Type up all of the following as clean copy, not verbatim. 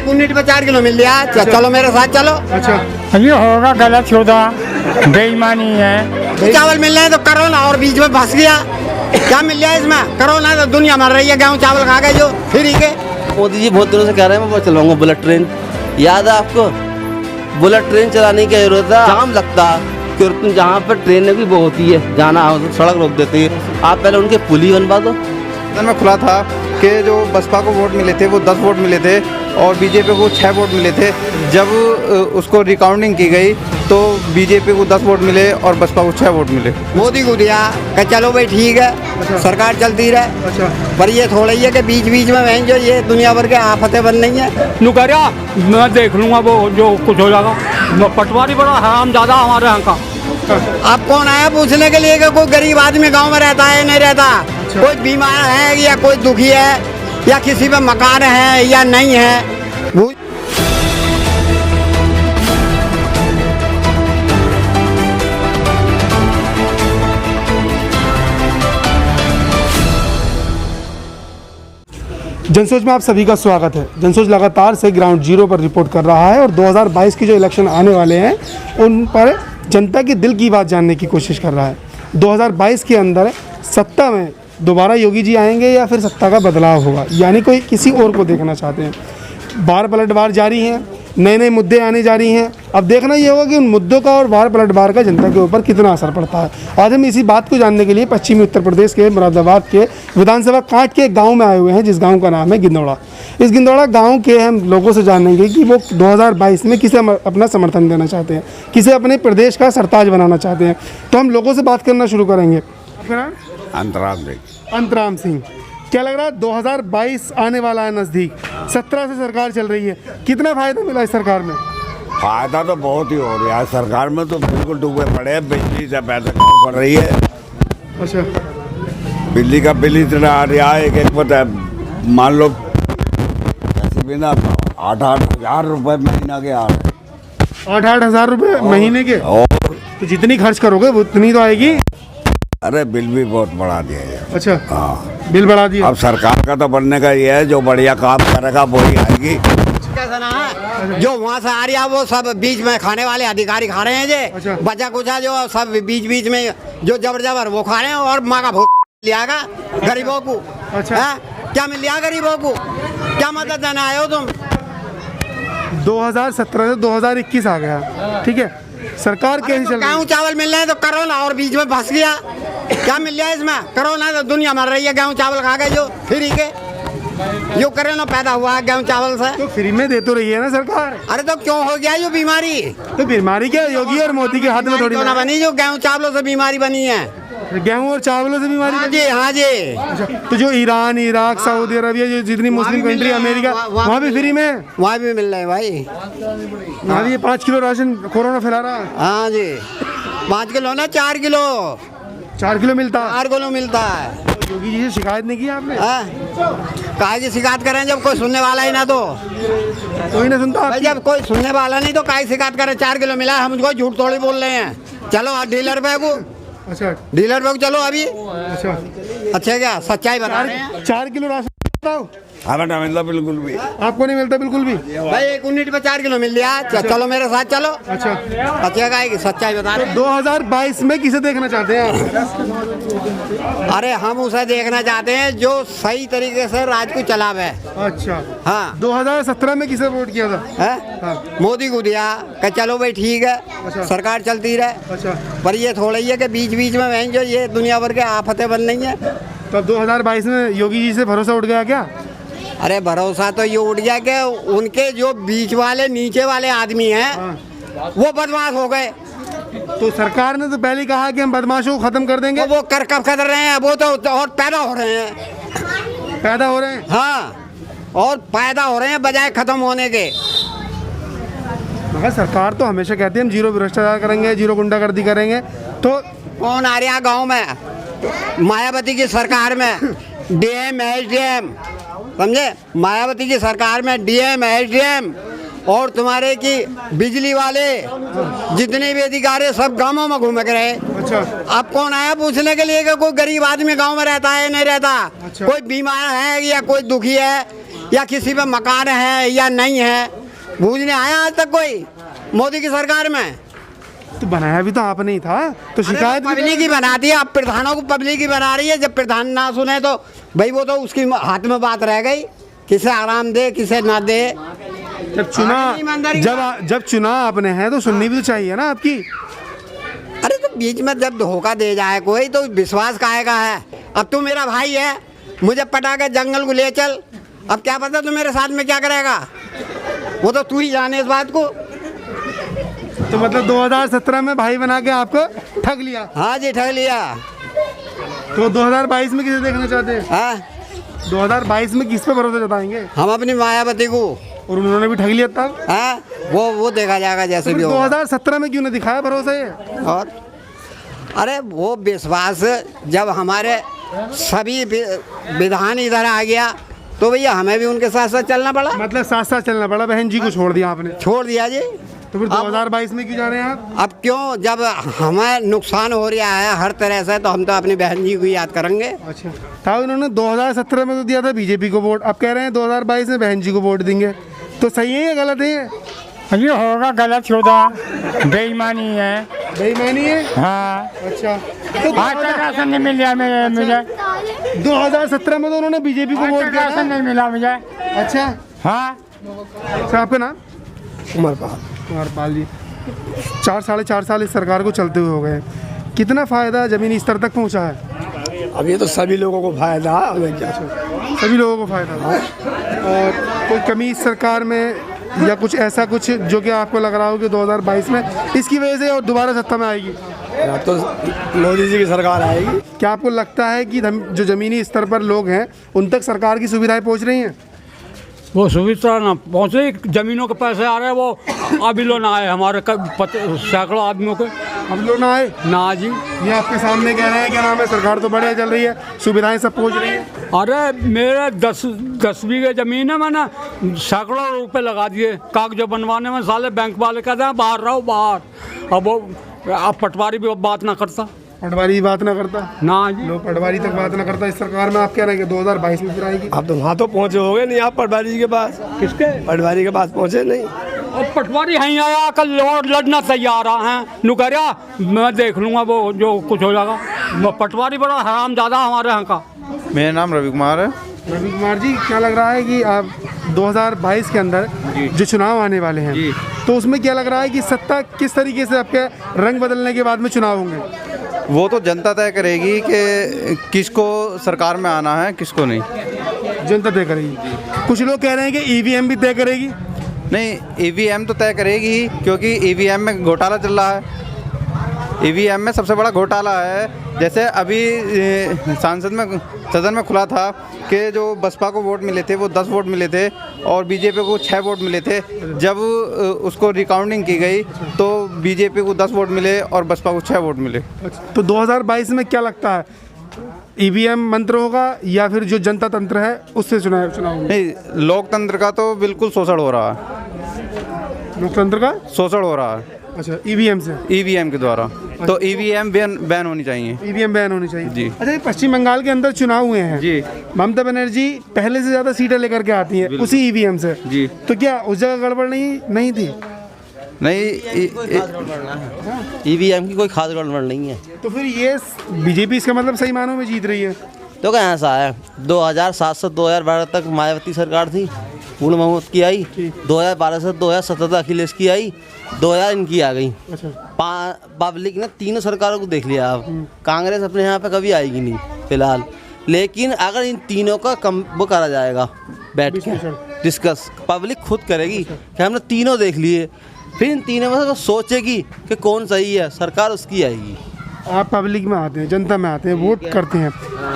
1 unit पे 4 kilo मिल गया। चलो मेरे साथ चलो। अच्छा ये होगा गलत सौदा, बेईमानी है। चावल मिल रहे हैं तो करो ना, और बीच में फंस गया। क्या मिल रहा है इसमें? करो ना, तो दुनिया मर रही है गेहूँ चावल खा के जो फ्री के। मोदी जी बहुत दिनों से कह रहे हैं मैं चलाऊंगा बुलेट ट्रेन, याद है आपको? बुलेट ट्रेन चलाने की जरूरत है, जाम लगता है, जहाँ पर ट्रेनें भी वो होती है, जाना हो तो सड़क रोक देती है। आप पहले उनके पुल ही बनवा दो। में खुला था कि जो बसपा को वोट मिले थे वो 10 वोट मिले थे और बीजेपी को 6 वोट मिले थे। जब उसको रिकाउंटिंग की गई तो बीजेपी को 10 वोट मिले और बसपा को 6 वोट मिले। मोदी को दिया कि चलो भाई ठीक है, सरकार चलती रहे। पर ये थोड़ा ही है कि बीच बीच में बहन जो ये दुनिया भर के आफतें बन रही हैं। नुकरिया मैं देख लूंगा वो जो कुछ हो जाएगा। पटवारी बड़ा हराम ज्यादा हमारे यहाँ का। आप कौन आया पूछने के लिए कि कोई गरीब आदमी गांव में रहता है नहीं रहता? कोई बीमार है या कोई दुखी है या किसी पे मकान है या नहीं है? जनसोच में आप सभी का स्वागत है। जनसोच लगातार से ग्राउंड जीरो पर रिपोर्ट कर रहा है और 2022 के जो इलेक्शन आने वाले हैं उन पर जनता के दिल की बात जानने की कोशिश कर रहा है। 2022 के अंदर सत्ता में दोबारा योगी जी आएंगे या फिर सत्ता का बदलाव होगा, यानी कोई किसी और को देखना चाहते हैं। बार पलटवार जारी हैं, नए नए मुद्दे आने जारी हैं। अब देखना ये होगा कि उन मुद्दों का और बार पलटवार का जनता के ऊपर कितना असर पड़ता है। आज हम इसी बात को जानने के लिए पश्चिमी उत्तर प्रदेश के मुरादाबाद के विधानसभा कांट के एक गाँव में आए हुए हैं, जिस गाँव का नाम है गिंदौड़ा। इस गिंदौड़ा गाँव के हम लोगों से जानेंगे कि वो 2022 में किसे अपना समर्थन देना चाहते हैं, किसे अपने प्रदेश का सरताज बनाना चाहते हैं। तो हम लोगों से बात करना शुरू करेंगे। आपका नाम? अंतराम सिंह। क्या लग रहा है 2022 आने वाला है नज़दीक, 17 से सरकार चल रही है, कितना फायदा मिला इस सरकार में? फायदा तो बहुत ही हो रहा है सरकार में, तो बिल्कुल डूबे पड़े हैं। बिजली से पैसे कम पड़ रही है। अच्छा, बिजली का बिल इतना आ रहा है, एक पता है मान लो ऐसे भी ना 8-8 हज़ार रुपये महीना के आ रहे हैं। 8-8 हज़ार रुपये महीने के? और तो जितनी खर्च करोगे उतनी तो आएगी। अरे बिल भी बहुत बढ़ा दिया है। अच्छा, हाँ, बिल बढ़ा दिया। अब सरकार का तो बनने का ये है, जो बढ़िया काम करेगा वही आएगी। कैसा ना है जो वहाँ से आ रही है वो सब बीच में खाने वाले अधिकारी खा रहे हैं जे। अच्छा। बचा कुचा जो सब बीच बीच में जो जबर जबर वो खा रहे हैं और माँ का भोग लियागा गरीबों को। अच्छा। है? क्या मिल लिया गरीबों को? क्या मदद देने आए हो तुम? 2017 से 2021 आ गया, ठीक है। सरकार कैसी चल रही है? गेहूँ चावल मिल रहे हैं तो करो ना, और बीच में फंस गया। क्या मिल रहा है इसमें? करो ना, तो दुनिया मर रही है गेहूँ चावल खा के जो फ्री के। जो करे ना पैदा हुआ है गेहूँ चावल से। तो फ्री में दे तो रही है ना सरकार। अरे तो क्यों हो गया ये बीमारी? तो बीमारी क्या योगी और मोदी के हाथ में थोड़ी ना बनी जो गेहूँ चावलों से बीमारी बनी है। गेहूं और चावलों से बीमारी? हाँ जी, हाँ जी। अच्छा, तो जो ईरान, इराक, सऊदी अरबिया, जो जितनी मुस्लिम कंट्री, अमेरिका, वहाँ भी फ्री में? वहाँ भी मिल रहे हैं भाई। वहाँ भी 5 किलो राशन कोरोना फैला रहा है। हाँ जी, 5 किलो ना 4 किलो। 4 किलो मिलता है? 4 किलो मिलता है। योगी जी से शिकायत नहीं की आपने? काहे की शिकायत करें जब कोई सुनने वाला ही ना, तो कोई ना सुनता भाई। जब कोई सुनने वाला नहीं तो काहे शिकायत करें? 4 किलो मिला, हम मुझको झूठ थोड़ी बोल रहे हैं। चलो डीलर पे को। अच्छा, डीलर पे चलो अभी। अच्छा, अच्छा, क्या सच्चाई बता रहे हैं? 4 किलो राशन बताओ। हमें ना मिलता बिल्कुल भी। आपको नहीं मिलता बिल्कुल भी? भाई 1 यूनिट पे 4 किलो मिल गया। चलो मेरे साथ चलो। अच्छा, अच्छा, का सच्चाई बता रहे हैं। 2022 में किसे देखना चाहते हैं आप? अरे हम उसे देखना चाहते हैं जो सही तरीके से राज को चलावे। अच्छा, हाँ। 2017 में किसे वोट किया था? है? हाँ। मोदी को दिया कि चलो भाई ठीक है। अच्छा। सरकार चलती रहे। अच्छा, पर ये थोड़ा ही है कि बीच बीच में बहन जो ये दुनिया भर के आफतें बन रही हैं। तो अब 2022 में योगी जी से भरोसा उठ गया क्या? अरे भरोसा तो ये उठ गया कि उनके जो बीच वाले नीचे वाले आदमी हैं वो बदमाश हो गए। तो सरकार ने तो पहले ही कहा कि हम बदमाशों को खत्म कर देंगे। वो कर कब कर रहे हैं? वो तो और पैदा हो रहे हैं। पैदा हो रहे हैं? हाँ, और पैदा हो रहे हैं बजाय खत्म होने के। मगर सरकार तो हमेशा कहती है हम जीरो भ्रष्टाचार करेंगे, जीरो गुंडागर्दी करेंगे। तो कौन आ रहा गाँव में? मायावती की सरकार में डीएम एसडीएम, समझे? मायावती की सरकार में डीएम एसडीएम और तुम्हारे की बिजली वाले जितने भी अधिकारी सब गांवों में घूम के रहे। अच्छा, अब कौन आया पूछने के लिए कि कोई गरीब आदमी गांव में रहता है नहीं रहता? अच्छा। कोई बीमार है या कोई दुखी है या किसी पे मकान है या नहीं है, पूछने आया आज तक कोई मोदी की सरकार में? तो बनाया भी तो आपने ही था, तो शिकायत भी पब्लिक ही बना दी, अब प्रधानों को पब्लिक ही बना रही है। जब प्रधान ना सुने तो भाई वो तो उसकी हाथ में बात रह गई, किसे आराम दे किसे ना दे। जब चुना आपने है तो सुननी भी तो चाहिए ना आपकी। अरे तो बीच में जब धोखा दे जाए कोई तो विश्वास काहे का है। अब तू मेरा भाई है, मुझे पटा के जंगल को ले चल, अब क्या पता तू मेरे साथ में क्या करेगा, वो तो तू ही जाने इस बात को। तो मतलब 2017 में भाई बना के आपको ठग लिया? हाँ जी ठग लिया। तो 2022 में किसे देखना चाहते हैं? हाँ 2022 में किस पे भरोसा जताएंगे? हम अपनी मायावती को। और उन्होंने भी ठग लिया तब? हाँ वो देखा जाएगा जैसे भी हो। 2017 में क्यों नहीं दिखाया भरोसा ये? और अरे वो विश्वास जब हमारे सभी विधान इधर आ गया तो भैया हमें भी उनके साथ साथ चलना पड़ा। मतलब साथ साथ चलना पड़ा, बहन जी को छोड़ दिया आपने? छोड़ दिया जी। तो फिर 2022 में क्यों जा रहे हैं आप? अब क्यों, जब हमें नुकसान हो रहा है हर तरह से तो हम तो अपनी बहन जी को याद करेंगे। अच्छा था, उन्होंने 2017 में तो दिया था बीजेपी को वोट, अब कह रहे हैं 2022 में बहन जी को वोट देंगे, तो सही है या गलत है? ये होगा गलत होगा, बेईमानी है। बेईमानी है? हाँ। अच्छा तो आज तक राशन नहीं मिला मुझे। 2017 में तो उन्होंने बीजेपी को वोट दिया था। राशन नहीं मिला मुझे। अच्छा हाँ। सर आपका नाम? कुमार पाल जी। 4 साल इस सरकार को चलते हुए हो गए, कितना फ़ायदा ज़मीनी स्तर तक पहुंचा है? अब ये तो सभी लोगों को फायदा है। सभी लोगों को फ़ायदा है। और कोई कमी इस सरकार में या कुछ ऐसा कुछ जो कि आपको लग रहा हो कि 2022 में इसकी वजह से और दोबारा सत्ता में आएगी? अब तो मोदी जी की सरकार आएगी। क्या आपको लगता है कि जो ज़मीनी स्तर पर लोग हैं उन तक सरकार की सुविधाएं पहुंच रही हैं? वो सुविधा ना पहुँचे, जमीनों के पैसे आ रहे हैं, वो अभी लो ना आए हमारे सैकड़ों आदमियों के, अब लोग ना आए ना जी। ये आपके सामने कह रहे हैं क्या नाम है, सरकार तो बढ़िया चल रही है, सुविधाएं सब पहुंच रही हैं। अरे मेरे 10 बीघे जमीन है, मैंने सैकड़ों रुपए लगा दिए कागज बनवाने में, साले बैंक वाले कहते हैं बाहर रहो बाहर। अब पटवारी भी बात ना करता, पटवारी बात ना करता ना जी। लोग पटवारी तक बात ना करता इस सरकार में। आप कह रहे हैं कि 2022 में फिर आएगी? आप तो वहाँ तो पहुँचे होगे नहीं, आप पटवारी जी के पास? किसके? पटवारी के पास पहुँचे नहीं। और पटवारी यहीं आया कल लड़ना तैयार हैं, नुकरिया मैं देख लूँगा वो जो कुछ हो जाएगा। पटवारी बड़ा हराम ज़्यादा हमारे यहाँ का। मेरा नाम रवि कुमार है। रवि कुमार जी, क्या लग रहा है कि आप 2022 के अंदर जो चुनाव आने वाले हैं तो उसमें क्या लग रहा है कि सत्ता किस तरीके से आपके रंग बदलने के बाद में चुनाव होंगे? वो तो जनता तय करेगी कि किसको सरकार में आना है किसको नहीं। जनता तय करेगी। कुछ लोग कह रहे हैं कि ईवीएम भी तय करेगी। नहीं, ईवीएम तो तय करेगी ही, क्योंकि ईवीएम में घोटाला चल रहा है। ईवीएम में सबसे बड़ा घोटाला है। जैसे अभी सदन में खुला था कि जो बसपा को वोट मिले थे वो 10 वोट मिले थे और बीजेपी को 6 वोट मिले थे। जब उसको रिकाउंटिंग की गई तो बीजेपी को 10 वोट मिले और बसपा को 6 वोट मिले। तो 2022 में क्या लगता है, ईवीएम मंत्र होगा या फिर जो जनता तंत्र है उससे चुनाव? नहीं, लोकतंत्र का तो बिल्कुल शोषण हो रहा है। लोकतंत्र का शोषण हो रहा है। अच्छा, ईवीएम से? ईवीएम के द्वारा। तो ईवीएम बैन होनी चाहिए। ईवीएम बैन होनी चाहिए जी। अच्छा, ये पश्चिम बंगाल के अंदर चुनाव हुए हैं जी। ममता बनर्जी पहले से ज़्यादा सीटें लेकर के आती हैं उसी ईवीएम से जी। तो क्या उस जगह गड़बड़ नहीं थी? नहीं, ईवीएम की कोई खास गड़बड़ नहीं है। तो फिर ये बीजेपी इसका मतलब सही मानों में जीत रही है? तो क्या ऐसा है, 2007 से 2012 तक मायावती सरकार थी, पूर्ण बहुमत की आई। 2012 से 2017 तक अखिलेश की आई, 2000 इनकी आ गई। अच्छा। पब्लिक ने तीनों सरकारों को देख लिया। अब कांग्रेस अपने यहाँ पे कभी आएगी नहीं फिलहाल, लेकिन अगर इन तीनों का वो करा जाएगा बैठ के डिस्कस, पब्लिक खुद करेगी कि हमने तीनों देख लिए, फिर इन तीनों में से वो सोचेगी कि कौन सही है, सरकार उसकी आएगी। आप पब्लिक में आते हैं, जनता में आते हैं, वोट करते हैं,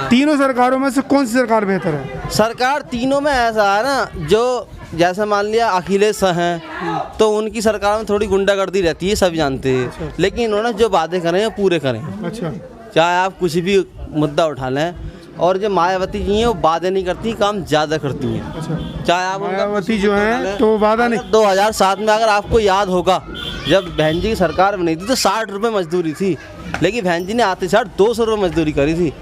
तीनों सरकारों में से कौन सी सरकार बेहतर है? सरकार तीनों में ऐसा है ना, जो जैसे मान लिया अखिलेश हैं तो उनकी सरकार में थोड़ी गुंडागर्दी रहती है, सब जानते हैं, लेकिन इन्होंने जो वादे करे हैं पूरे करें। अच्छा। चाहे आप कुछ भी मुद्दा उठा लें, और जो मायावती जी हैं वो वादे नहीं करती, काम ज़्यादा करती हैं। अच्छा। चाहे आप मायावती जो है तो वादा नहीं। 2007 में अगर आपको याद होगा, जब बहन जी की सरकार बनी थी तो 60 रुपये मजदूरी थी, लेकिन बहन जी ने आते साथ 200 रुपये मजदूरी करी थी।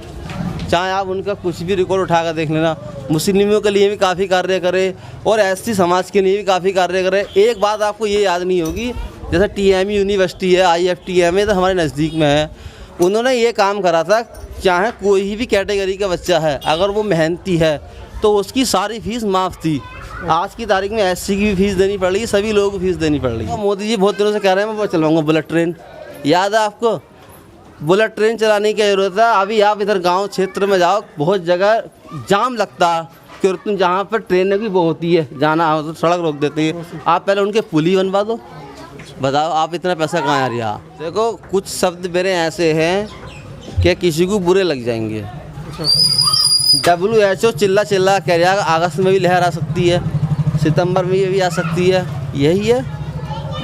चाहे आप उनका कुछ भी रिकॉर्ड उठा कर देख लेना, मुस्लिमों के लिए भी काफ़ी कार्य करे और एससी समाज के लिए भी काफ़ी कार्य करे। एक बात आपको ये याद नहीं होगी, जैसे TMU यूनिवर्सिटी है, IFTM है, तो हमारे नज़दीक में है, उन्होंने ये काम करा था, चाहे कोई भी कैटेगरी का बच्चा है, अगर वो मेहनती है तो उसकी सारी फीस माफ़ थी। आज की तारीख में SC की भी फीस देनी पड़ रही है, सभी लोगों को फीस देनी पड़ रही है। मोदी जी बहुत दिनों से कह रहे हैं मैं चलवाऊँगा बुलेट ट्रेन, याद है आपको? बुलेट ट्रेन चलाने की ज़रूरत है। अभी आप इधर गांव क्षेत्र में जाओ, बहुत जगह जाम लगता है, क्योंकि जहाँ पर ट्रेनें भी बहुत होती है, जाना हो तो सड़क रोक देती है। आप पहले उनके पुल ही बनवा दो, बताओ आप इतना पैसा कहाँ आ रहा। देखो कुछ शब्द मेरे ऐसे हैं कि किसी को बुरे लग जाएंगे। WHO चिल्ला कह रहा है अगस्त में भी लहर आ सकती है, सितंबर में ये भी आ सकती है, यही है,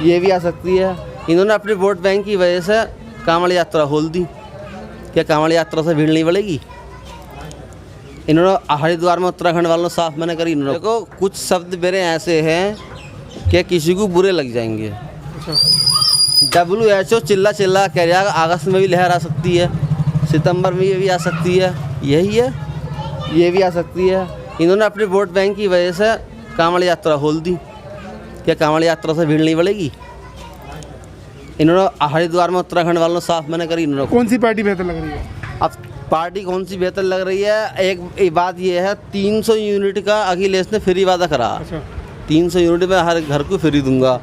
ये भी आ सकती है। इन्होंने अपने वोट बैंक की वजह से कांवड़ यात्रा खोल दी। क्या कांवड़ यात्रा से भीड़ नहीं बढ़ेगी? इन्होंने हरिद्वार में उत्तराखंड वालों ने साफ मना करी। इन्होंने देखो कुछ शब्द मेरे ऐसे हैं कि किसी को बुरे लग जाएंगे। WHO चिल्ला कह रहा है अगस्त में भी लहर आ सकती है, सितंबर में ये भी आ सकती है, यही है, ये भी आ सकती है। इन्होंने अपने वोट बैंक की वजह से कांवड़ यात्रा खोल दी। क्या कांवड़ यात्रा से भीड़ नहीं बढ़ेगी? इन्होंने हरिद्वार में उत्तराखंड वालों ने साफ मना करी। इन्होंने कौन सी पार्टी बेहतर लग रही है? अब पार्टी कौन सी बेहतर लग रही है, एक बात ये है, 300 यूनिट का अखिलेश ने फ्री वादा करा। 300 यूनिट में हर घर को फ्री दूंगा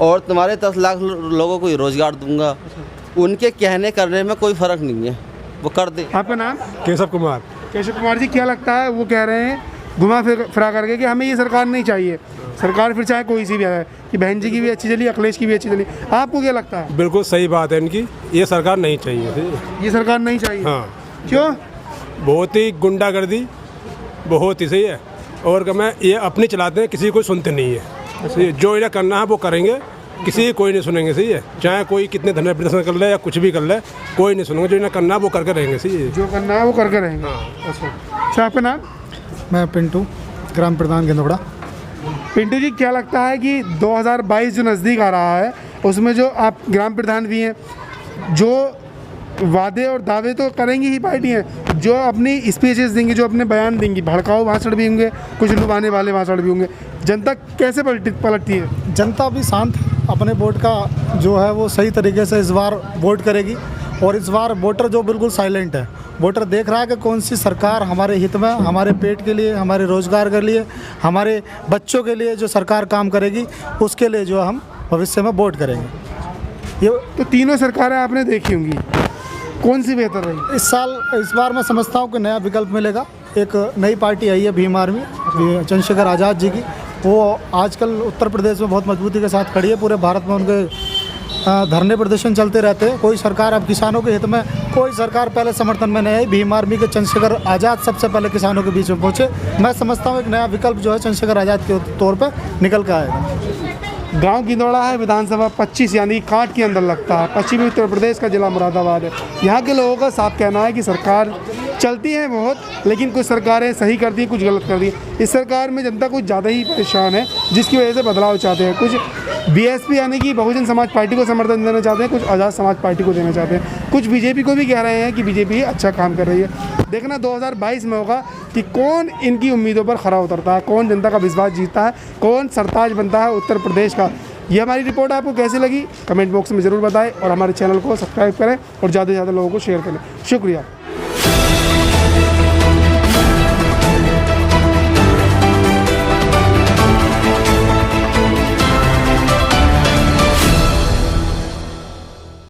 और तुम्हारे 10 लाख लोगों को रोजगार दूंगा। उनके कहने करने में कोई फ़र्क नहीं है, वो कर दे। आपका नाम? केशव कुमार। केशव कुमार जी, क्या लगता है, वो कह रहे हैं घुमा फिरा करके कि हमें ये सरकार नहीं चाहिए, सरकार फिर चाहे कोई सी भी आए, कि बहन जी की भी अच्छी चली, अखिलेश की भी अच्छी चली, आपको क्या लगता है? बिल्कुल सही बात है इनकी, ये सरकार नहीं चाहिए। ये सरकार नहीं चाहिए? हाँ। क्यों? बहुत ही गुंडागर्दी, बहुत ही सही है, और मैं ये अपनी चलाते हैं, किसी को सुनते नहीं है। जो इन्हें करना है वो करेंगे, किसी कोई नहीं सुनेंगे। सही है, चाहे कोई कितने धरने प्रदर्शन कर ले या कुछ भी कर ले, कोई नहीं सुनेंगे। जो इन्हें करना है वो करके रहेंगे। सही है, जो करना है वो करके रहेंगे। अच्छा, आपका नाम? मैं पिंटू, ग्राम प्रधान गेंदोड़ा। पिंटू जी, क्या लगता है कि 2022 जो नज़दीक आ रहा है, उसमें जो आप ग्राम प्रधान भी हैं, जो वादे और दावे तो करेंगी ही पार्टियाँ, जो अपनी स्पीचेस देंगी, जो अपने बयान देंगी, भड़काऊ भाषण भी होंगे, कुछ लुभाने वाले भाषण भी होंगे, जनता कैसे पलटती है? जनता भी शांत अपने वोट का जो है वो सही तरीके से इस बार वोट करेगी, और इस बार वोटर जो बिल्कुल साइलेंट है, वोटर देख रहा है कि कौन सी सरकार हमारे हित में, हमारे पेट के लिए, हमारे रोज़गार के लिए, हमारे बच्चों के लिए जो सरकार काम करेगी, उसके लिए जो हम भविष्य में वोट करेंगे। ये तो तीनों सरकारें आपने देखी होंगी, कौन सी बेहतर रही? इस बार मैं समझता हूँ कि नया विकल्प मिलेगा। एक नई पार्टी आई है भीम आर्मी, चंद्रशेखर आज़ाद जी की, वो आजकल उत्तर प्रदेश में बहुत मजबूती के साथ खड़ी है। पूरे भारत में उनके धरने प्रदर्शन चलते रहते हैं। कोई सरकार अब किसानों के हित में, कोई सरकार पहले समर्थन में नहीं आई। भीम आर्मी के चंद्रशेखर आज़ाद सबसे पहले किसानों के बीच में पहुँचे। मैं समझता हूँ एक नया विकल्प जो है चंद्रशेखर आज़ाद के तौर पर निकल कर आएगा। गांव गिंदौड़ा है, विधानसभा 25 यानी काट के अंदर लगता है, पश्चिमी उत्तर प्रदेश का जिला मुरादाबाद है। यहाँ के लोगों का साफ कहना है कि सरकार चलती है बहुत, लेकिन कुछ सरकारें सही करती हैं, कुछ गलत करती हैं। इस सरकार में जनता कुछ ज़्यादा ही परेशान है, जिसकी वजह से बदलाव चाहते हैं। कुछ BSP यानी कि बहुजन समाज पार्टी को समर्थन देना चाहते हैं, कुछ आज़ाद समाज पार्टी को देना चाहते हैं, कुछ BJP को भी कह रहे हैं कि BJP अच्छा काम कर रही है। देखना 2022 में होगा कि कौन इनकी उम्मीदों पर खरा उतरता है, कौन जनता का विश्वास जीतता है, कौन सरताज बनता है उत्तर प्रदेश का। ये हमारी रिपोर्ट आपको कैसी लगी कमेंट बॉक्स में ज़रूर बताएं, और हमारे चैनल को सब्सक्राइब करें और ज़्यादा से ज़्यादा लोगों को शेयर करें। शुक्रिया।